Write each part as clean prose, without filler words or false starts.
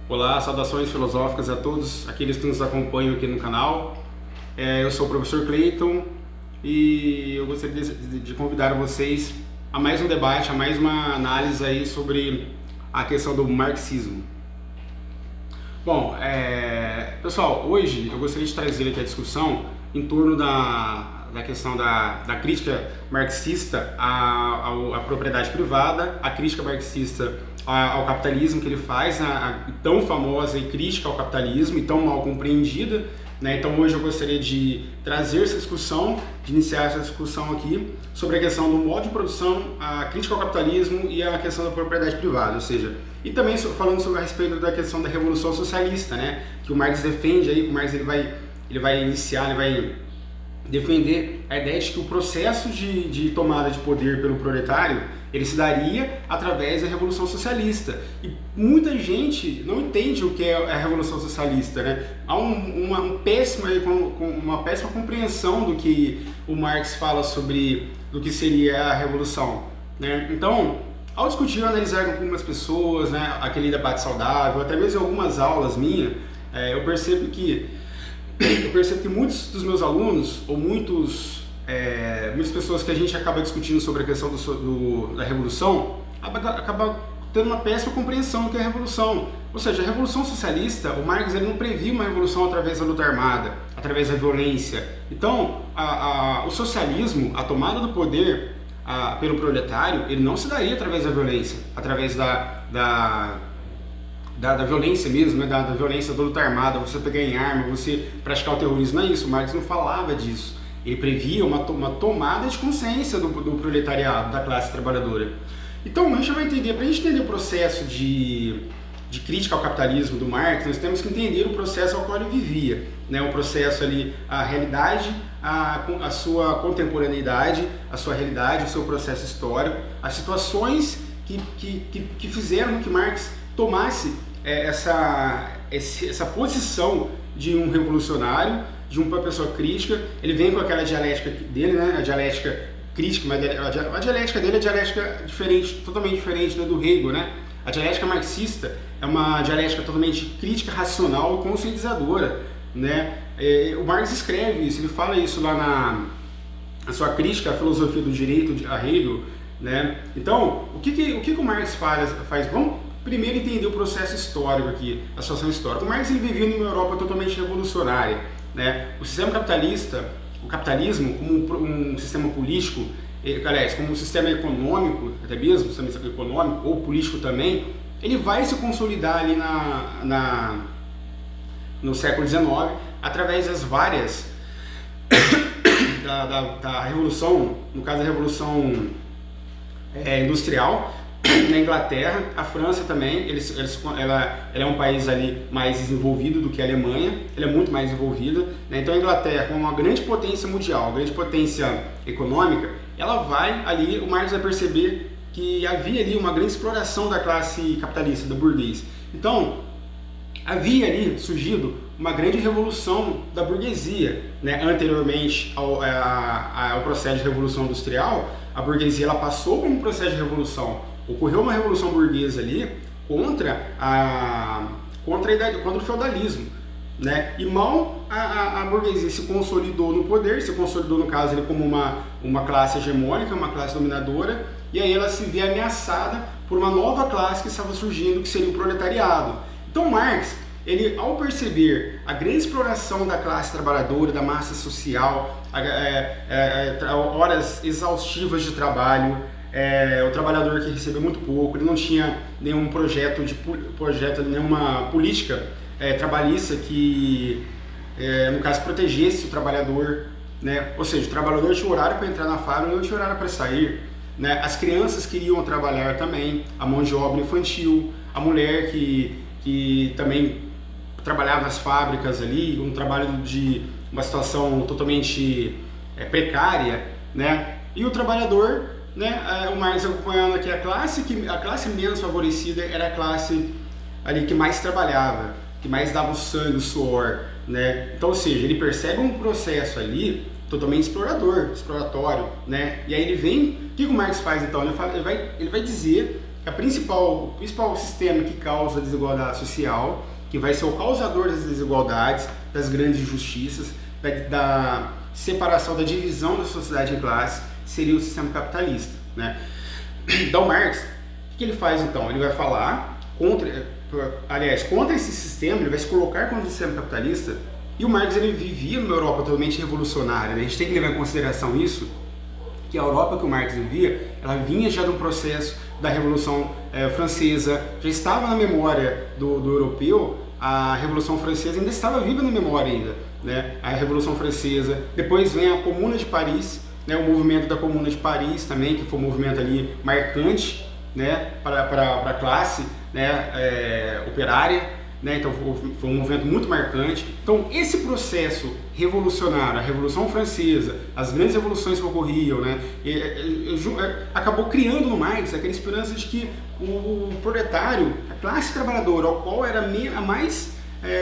Olá, saudações filosóficas a todos aqueles que nos acompanham aqui no canal. Eu sou o professor Cleiton e eu gostaria de convidar vocês a mais um debate, a mais uma análise aí sobre a questão do marxismo. Bom, pessoal, hoje eu gostaria de trazer aqui a discussão em torno da questão da crítica marxista à propriedade privada, a crítica marxista ao capitalismo que ele faz, a tão famosa e crítica ao capitalismo e tão mal compreendida, né? Então hoje eu gostaria de trazer essa discussão, de iniciar essa discussão aqui sobre a questão do modo de produção, a crítica ao capitalismo e a questão da propriedade privada, ou seja, e também falando sobre a respeito da questão da revolução socialista, né? Que o Marx defende aí, que o Marx ele vai iniciar, ele vai defender a ideia de que o processo de tomada de poder pelo proletário ele se daria através da Revolução Socialista. E muita gente não entende o que é a Revolução Socialista, né? Há uma péssima compreensão do que o Marx fala sobre do que seria a Revolução, né? Então, ao discutir e analisar com algumas pessoas, né, aquele debate saudável, até mesmo em algumas aulas minhas, eu percebo que muitos dos meus alunos, ou muitas pessoas que a gente acaba discutindo sobre a questão da revolução, acaba tendo uma péssima compreensão do que é a revolução. Ou seja, a revolução socialista, o Marx ele não previa uma revolução através da luta armada, através da violência. Então, o socialismo, a tomada do poder pelo proletário, ele não se daria através da violência, através da violência mesmo, né? da violência da luta armada, você pegar em arma, você praticar o terrorismo, não é isso, o Marx não falava disso. Ele previa uma tomada de consciência do proletariado, da classe trabalhadora. Então, a gente vai entender, para a gente entender o processo de crítica ao capitalismo do Marx, nós temos que entender o processo ao qual ele vivia, né? O processo ali, a realidade, a sua contemporaneidade, a sua realidade, o seu processo histórico, as situações que fizeram com que Marx tomasse essa posição de um revolucionário, de uma pessoa crítica. Ele vem com aquela dialética dele, né? A dialética crítica, mas a dialética dele é dialética diferente, totalmente diferente do Hegel, né? A dialética marxista é uma dialética totalmente crítica, racional e conscientizadora, né? O Marx escreve isso, ele fala isso lá na sua crítica à filosofia do direito a Hegel, né? Então, o que o Marx faz? Vamos primeiro entender o processo histórico aqui, a situação histórica. O Marx ele vivia numa Europa totalmente revolucionária, né? O sistema capitalista, o capitalismo como um sistema político, aliás, como um sistema econômico, até mesmo, sistema econômico ou político também, ele vai se consolidar ali no século XIX, através das várias da revolução, no caso da revolução industrial, na Inglaterra, a França também, ela é um país ali mais desenvolvido do que a Alemanha, ela é muito mais desenvolvida, né? Então a Inglaterra, como uma grande potência mundial, uma grande potência econômica, ela vai ali, o Marx vai perceber que havia ali uma grande exploração da classe capitalista, da burguês. Então, havia ali surgido uma grande revolução da burguesia, né? Anteriormente ao processo de revolução industrial, a burguesia ela passou por um processo de revolução. Ocorreu uma revolução burguesa ali contra o feudalismo, né? E mal a burguesia se consolidou no poder, se consolidou no caso ele como uma classe hegemônica, uma classe dominadora, e aí ela se vê ameaçada por uma nova classe que estava surgindo, que seria o proletariado. Então Marx, ele ao perceber a grande exploração da classe trabalhadora, da massa social, horas exaustivas de trabalho, o trabalhador que recebeu muito pouco, ele não tinha nenhum projeto, nenhuma política trabalhista que, no caso, protegesse o trabalhador, né? Ou seja, o trabalhador tinha horário para entrar na fábrica e não tinha horário para sair, né? As crianças queriam trabalhar também, a mão de obra infantil, a mulher que também trabalhava nas fábricas ali, um trabalho de uma situação totalmente precária, né? E o trabalhador, né, o Marx acompanhando aqui a classe menos favorecida era a classe ali que mais trabalhava, que mais dava o sangue, o suor, né? Então, ou seja, ele percebe um processo ali totalmente exploratório, né? E aí ele vem, o que o Marx faz então? Ele vai dizer o principal sistema que causa desigualdade social, que vai ser o causador das desigualdades, das grandes injustiças, da separação, da divisão da sociedade em classes, seria o sistema capitalista, né? Então Marx, o que ele faz então? Ele vai falar contra esse sistema, ele vai se colocar contra o sistema capitalista. E o Marx, ele vivia numa Europa totalmente revolucionária, né? A gente tem que levar em consideração isso, que a Europa que o Marx vivia, ela vinha já de um processo da Revolução Francesa, já estava na memória do europeu, a Revolução Francesa ainda estava viva na memória ainda, né? A Revolução Francesa, depois vem a Comuna de Paris, né? O movimento da Comuna de Paris também, que foi um movimento ali marcante, né? para a classe, né? Operária, né? Então foi um movimento muito marcante. Então esse processo revolucionário, a Revolução Francesa, as grandes revoluções que ocorriam, né? Acabou criando no Marx aquela esperança de que o proletário, a classe trabalhadora, ao qual era a mais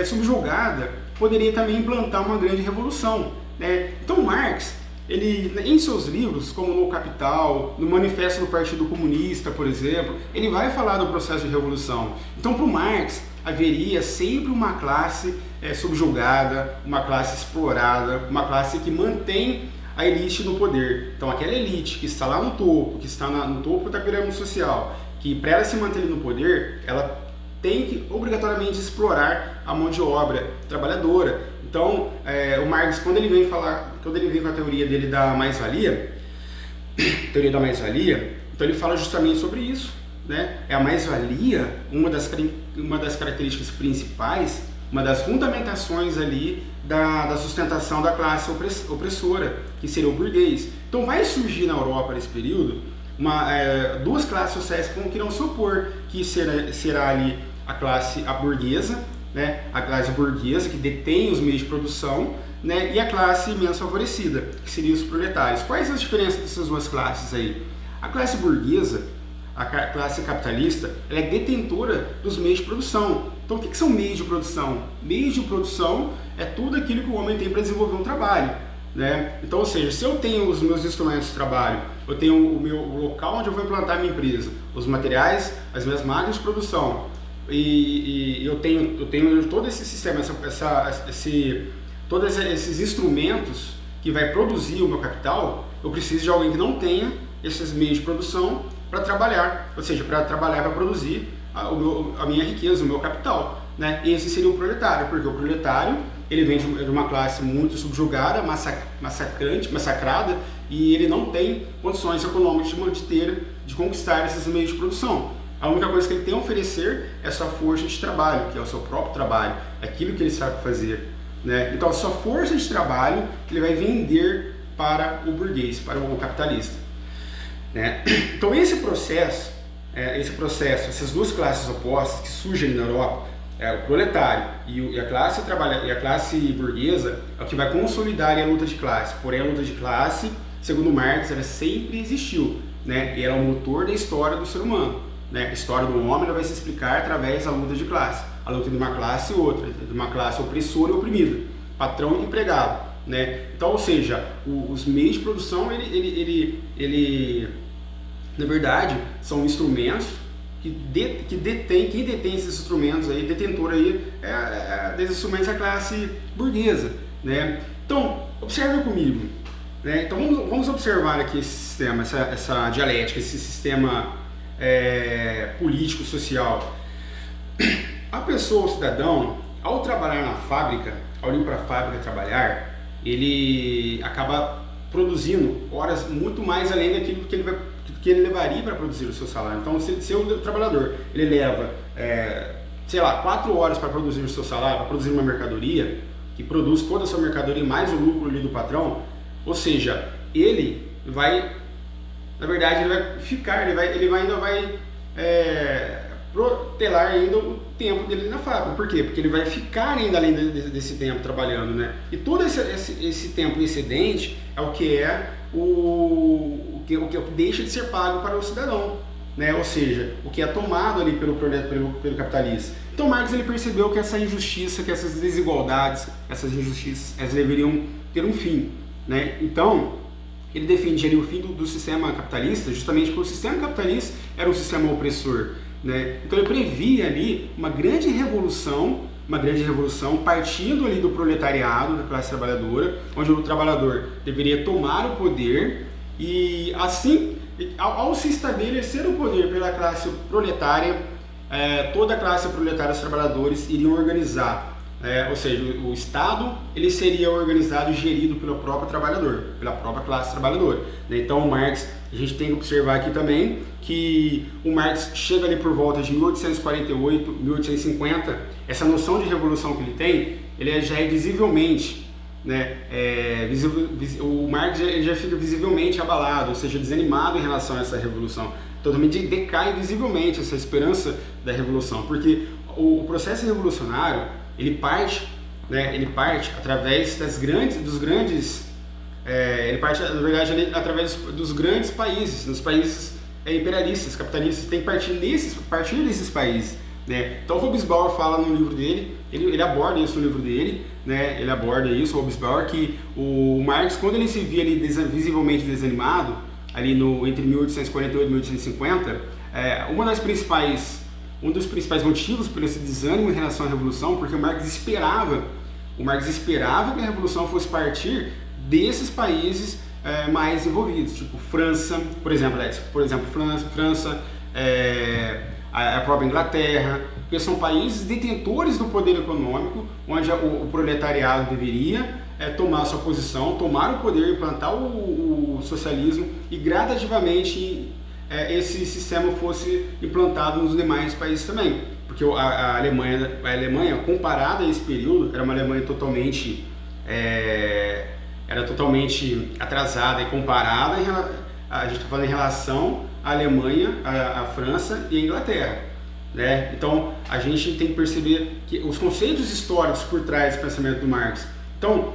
subjugada, poderia também implantar uma grande revolução, né? Então Marx, ele, em seus livros, como no Capital, no Manifesto do Partido Comunista, por exemplo, ele vai falar do processo de revolução. Então, para o Marx, haveria sempre uma classe subjugada, uma classe explorada, uma classe que mantém a elite no poder. Então, aquela elite que está lá no topo, que está no topo da pirâmide social, que para ela se manter no poder, ela tem que obrigatoriamente explorar a mão de obra trabalhadora. Então, o Marx, quando ele vem com a teoria dele da mais-valia, então ele fala justamente sobre isso, né? A mais-valia, uma das características principais, uma das fundamentações ali da sustentação da classe opressora, que seria o burguês. Então vai surgir na Europa nesse período duas classes sociais que irão se opor, que será ali a burguesa, né? A classe burguesa que detém os meios de produção, né? E a classe menos favorecida, que seriam os proletários. Quais as diferenças dessas duas classes aí? A classe burguesa, a classe capitalista, ela é detentora dos meios de produção. Então o que são meios de produção? Meios de produção é tudo aquilo que o homem tem para desenvolver um trabalho, né? Então, ou seja, se eu tenho os meus instrumentos de trabalho, eu tenho o local onde eu vou implantar a minha empresa, os materiais, as minhas máquinas de produção, e eu tenho todo esse sistema, todos esses instrumentos que vai produzir o meu capital, eu preciso de alguém que não tenha esses meios de produção para trabalhar, ou seja, para produzir a minha riqueza, o meu capital, né? Esse seria o proletário, porque o proletário, ele vem de uma classe muito subjugada, massacrada, e ele não tem condições econômicas de conquistar esses meios de produção. A única coisa que ele tem a oferecer é a sua força de trabalho, que é o seu próprio trabalho, aquilo que ele sabe fazer, né? Então a sua força de trabalho ele vai vender para o burguês, para o capitalista, né? Então esse processo, essas duas classes opostas que surgem na Europa, o proletário e a classe burguesa, é o que vai consolidar a luta de classe. Porém, a luta de classe, segundo Marx, ela sempre existiu, né? E era o motor da história do ser humano, né? A história do homem vai se explicar através da luta de classe, a luta de uma classe e outra, de uma classe opressora e oprimida, patrão e empregado, né? Então, ou seja, os meios de produção, ele na verdade, são instrumentos quem detém esses instrumentos aí, detentor aí, desses instrumentos é a classe burguesa, né? Então, observe comigo, né? Então vamos observar aqui esse sistema, essa dialética, esse sistema político, social. A pessoa, o cidadão, ao trabalhar na fábrica, ao ir para a fábrica trabalhar, ele acaba produzindo horas muito mais além daquilo que ele levaria para produzir o seu salário. Então, se o trabalhador ele leva, 4 horas para produzir o seu salário, para produzir uma mercadoria, que produz toda a sua mercadoria mais o lucro ali do patrão, ou seja, ele vai, na verdade, ele ainda vai protelar ainda o tempo dele na fábrica. Por quê? Porque ele vai ficar ainda além desse tempo trabalhando, né? E todo esse tempo excedente é o que o que deixa de ser pago para o cidadão, né? Ou seja, o que é tomado ali pelo capitalista. Então Marx ele percebeu que essa injustiça, que essas desigualdades, essas injustiças, elas deveriam ter um fim, né? Então ele defendia ali o fim do sistema capitalista, justamente porque o sistema capitalista era um sistema opressor, né? Então ele previa ali uma grande revolução partindo ali do proletariado, da classe trabalhadora, onde o trabalhador deveria tomar o poder e assim, ao se estabelecer o poder pela classe proletária, toda a classe proletária, os trabalhadores iriam organizar, ou seja, o Estado ele seria organizado e gerido pelo próprio trabalhador, pela própria classe trabalhadora, né? Então o Marx, a gente tem que observar aqui também que o Marx chega ali por volta de 1848, 1850, essa noção de revolução que ele tem, ele já é visivelmente, né, o Marx já fica visivelmente abalado, ou seja, desanimado em relação a essa revolução. Totalmente decai visivelmente essa esperança da revolução, porque o processo revolucionário ele parte através na verdade através dos grandes países, dos países imperialistas, capitalistas, tem que partir desses países, né? Então Hobsbawm fala no livro dele, ele aborda isso no livro dele, né? Ele aborda isso, Hobsbawm, que o Marx, quando ele se via ali visivelmente desanimado, ali entre 1848 e 1850, um dos principais motivos por esse desânimo em relação à revolução, porque o Marx esperava que a revolução fosse partir desses países mais envolvidos, tipo França, por exemplo, França, a própria Inglaterra, porque são países detentores do poder econômico, onde o proletariado deveria tomar sua posição, tomar o poder, implantar o socialismo e gradativamente esse sistema fosse implantado nos demais países também, porque a Alemanha, comparada a esse período, era uma Alemanha totalmente atrasada e comparada, a gente está falando em relação à Alemanha, à França e à Inglaterra, né? Então a gente tem que perceber que os conceitos históricos por trás do pensamento do Marx. Então,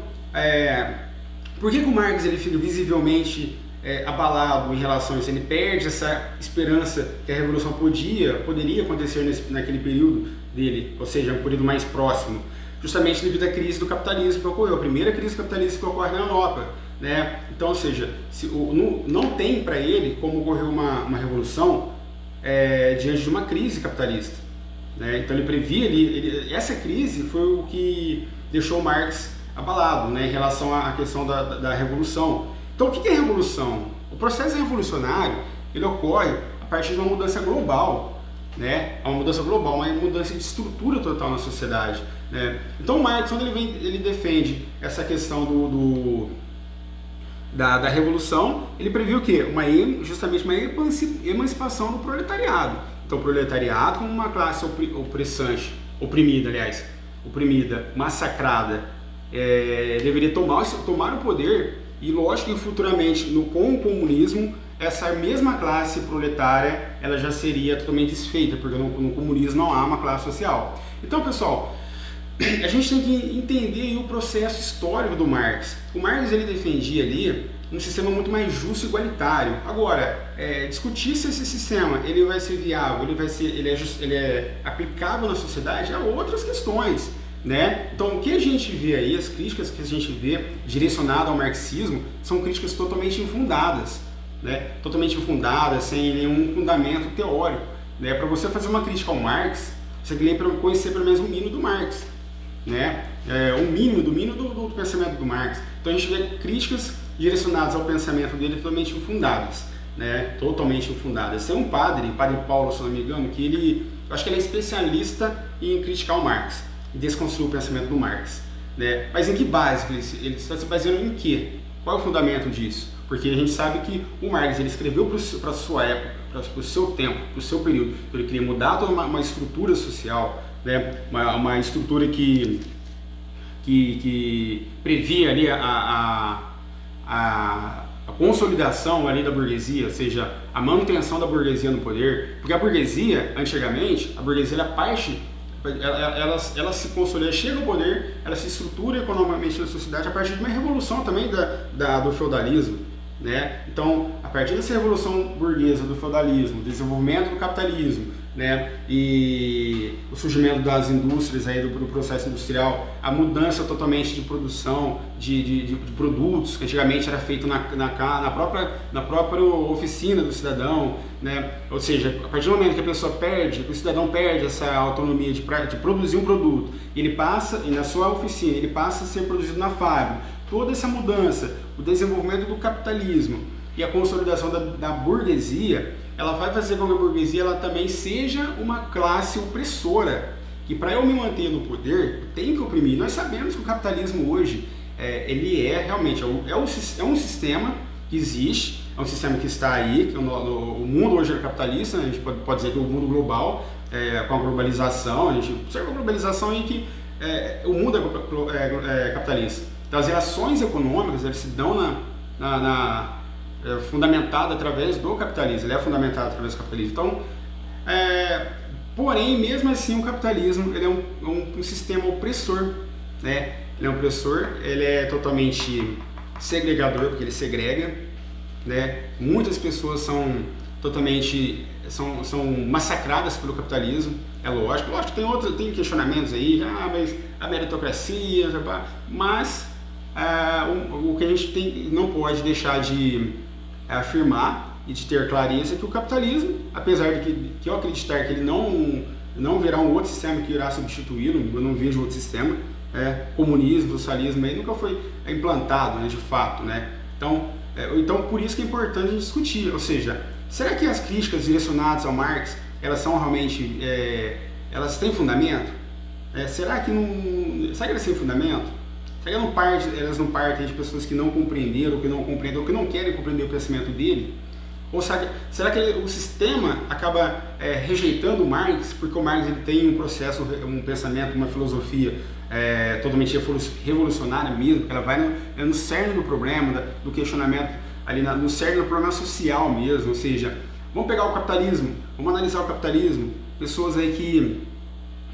por que o Marx ele fica visivelmente abalado em relação a isso? Ele perde essa esperança que a revolução poderia acontecer naquele período dele, ou seja, um período mais próximo, justamente devido à crise do capitalismo que ocorreu, a primeira crise capitalista que ocorre na Europa, né? Então, ou seja, não tem para ele como ocorrer uma revolução diante de uma crise capitalista, né? Então ele previa essa crise foi o que deixou Marx abalado, né, em relação à questão da revolução. Então, o que é revolução? O processo revolucionário ele ocorre a partir de uma mudança global, né? Uma mudança global, uma mudança de estrutura total na sociedade, né? Então, Marx, quando ele defende essa questão da revolução, ele previu o quê? Justamente uma emancipação do proletariado. Então, o proletariado como uma classe oprimida, massacrada, deveria tomar o poder. E lógico que futuramente, com o comunismo, essa mesma classe proletária ela já seria totalmente desfeita, porque no comunismo não há uma classe social. Então, pessoal, a gente tem que entender o processo histórico do Marx. O Marx ele defendia ali um sistema muito mais justo e igualitário. Agora, discutir se esse sistema ele vai ser viável, ele é aplicável na sociedade, há outras questões, né? Então, o que a gente vê aí, as críticas que a gente vê direcionadas ao marxismo, são críticas totalmente infundadas, né? Totalmente infundadas, sem nenhum fundamento teórico, né? Para você fazer uma crítica ao Marx, você tem que conhecer pelo menos o mínimo do Marx, né? O mínimo do pensamento do Marx. Então, a gente vê críticas direcionadas ao pensamento dele totalmente infundadas, né? Totalmente infundadas. Tem um padre Paulo, se não me engano, que eu acho que ele é especialista em criticar o Marx, desconstruir o pensamento do Marx, né? Mas em que base? Ele está se baseando em quê? Qual é o fundamento disso? Porque a gente sabe que o Marx ele escreveu para a sua época, para o seu tempo, para o seu período. Então, ele queria mudar toda uma estrutura social, né? Uma estrutura que previa ali a consolidação ali da burguesia, ou seja, a manutenção da burguesia no poder. Porque a burguesia, antigamente, era parte. Ela se consolida, chega ao poder, ela se estrutura economicamente na sociedade a partir de uma revolução também do feudalismo, né? Então, a partir dessa revolução burguesa do feudalismo, desenvolvimento do capitalismo, né? E o surgimento das indústrias, aí, do processo industrial, a mudança totalmente de produção de produtos, que antigamente era feito na própria oficina do cidadão, né? Ou seja, a partir do momento que a pessoa perde, que o cidadão perde essa autonomia de produzir um produto, ele passa, e na sua oficina, ele passa a ser produzido na fábrica, toda essa mudança, o desenvolvimento do capitalismo e a consolidação da burguesia, ela vai fazer com que a burguesia ela também seja uma classe opressora, que para eu me manter no poder, eu tenho que oprimir. Nós sabemos que o capitalismo hoje, ele realmente é um sistema que existe, é um sistema que está aí, que o mundo hoje é capitalista, né? A gente pode dizer que o mundo global, com a globalização, a gente observa a globalização em que o mundo é capitalista. Então as relações econômicas, elas se dão fundamentado através do capitalismo, ele é fundamentado através do capitalismo. Então, porém, mesmo assim, o capitalismo ele é um sistema opressor, né? Ele é um opressor, ele é totalmente segregador, porque ele segrega, né? Muitas pessoas são massacradas pelo capitalismo, é lógico que tem questionamentos aí, mas a meritocracia, mas o que a gente não pode deixar de afirmar e de ter clareza é que o capitalismo, apesar de que eu acreditar que ele não virá um outro sistema que irá substituí-lo, eu não vejo outro sistema, comunismo, socialismo aí nunca foi implantado, né, de fato, né? Então por isso que é importante a gente discutir, ou seja, será que as críticas direcionadas ao Marx, elas são realmente, elas têm fundamento? Será que elas têm fundamento? Será que elas não partem de pessoas que não compreenderam, que não querem compreender o pensamento dele? Ou será que o sistema acaba rejeitando o Marx, porque o Marx ele tem um processo, um pensamento, uma filosofia totalmente revolucionária mesmo, que ela vai no cerne do problema, do questionamento, ali no cerne do problema social mesmo, ou seja, vamos pegar o capitalismo, vamos analisar o capitalismo, pessoas aí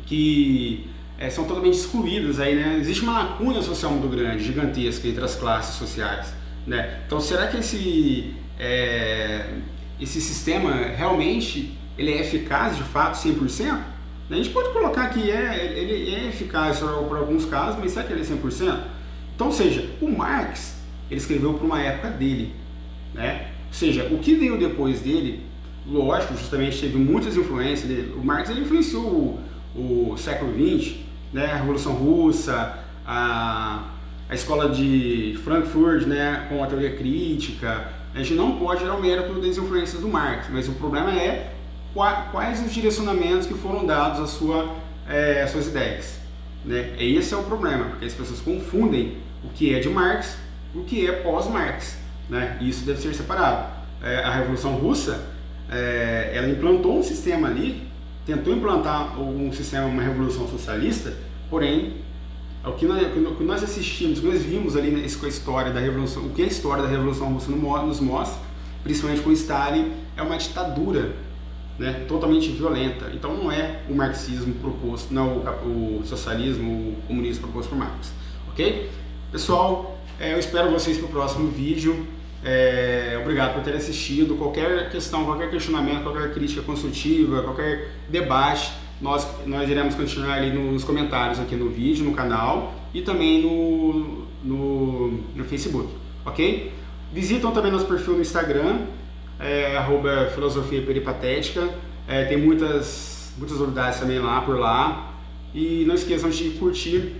que são totalmente excluídas aí, né? Existe uma lacuna social muito grande, gigantesca entre as classes sociais, né? Então será que esse sistema realmente ele é eficaz de fato 100%? A gente pode colocar que ele é eficaz para alguns casos, mas será que ele é 100%? Então, ou seja, o Marx ele escreveu para uma época dele, né? Ou seja, o que veio depois dele, lógico, justamente teve muitas influências. O Marx ele influenciou o século XX, né, a Revolução Russa, a escola de Frankfurt, né, com a teoria crítica. A gente não pode tirar o mérito das influências do Marx, mas o problema é quais os direcionamentos que foram dados às suas ideias, né? Esse é o problema, porque as pessoas confundem o que é de Marx e o que é pós-Marx, né? E isso deve ser separado. A Revolução Russa, ela implantou um sistema ali, tentou implantar um sistema, uma revolução socialista, porém, o que nós assistimos, o que nós vimos ali com a história da Revolução, o que a história da Revolução Russa nos mostra, principalmente com Stalin, é uma ditadura, né, totalmente violenta. Então não é o marxismo proposto, não o socialismo, o comunismo proposto por Marx, ok? Pessoal, eu espero vocês para o próximo vídeo. Obrigado por ter assistido. Qualquer questão, qualquer questionamento, qualquer crítica construtiva, qualquer debate, nós iremos continuar ali nos comentários aqui no vídeo, no canal e também no Facebook, ok? Visitam também nosso perfil no Instagram, @filosofiaperipatética, tem muitas novidades também por lá, e não esqueçam de curtir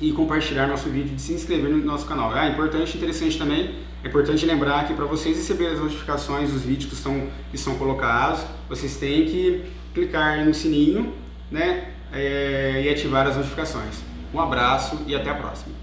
e compartilhar nosso vídeo, de se inscrever no nosso canal. Importante, interessante também, é importante lembrar que para vocês receberem as notificações dos vídeos que são colocados, vocês têm que clicar no sininho, né, e ativar as notificações. Um abraço e até a próxima.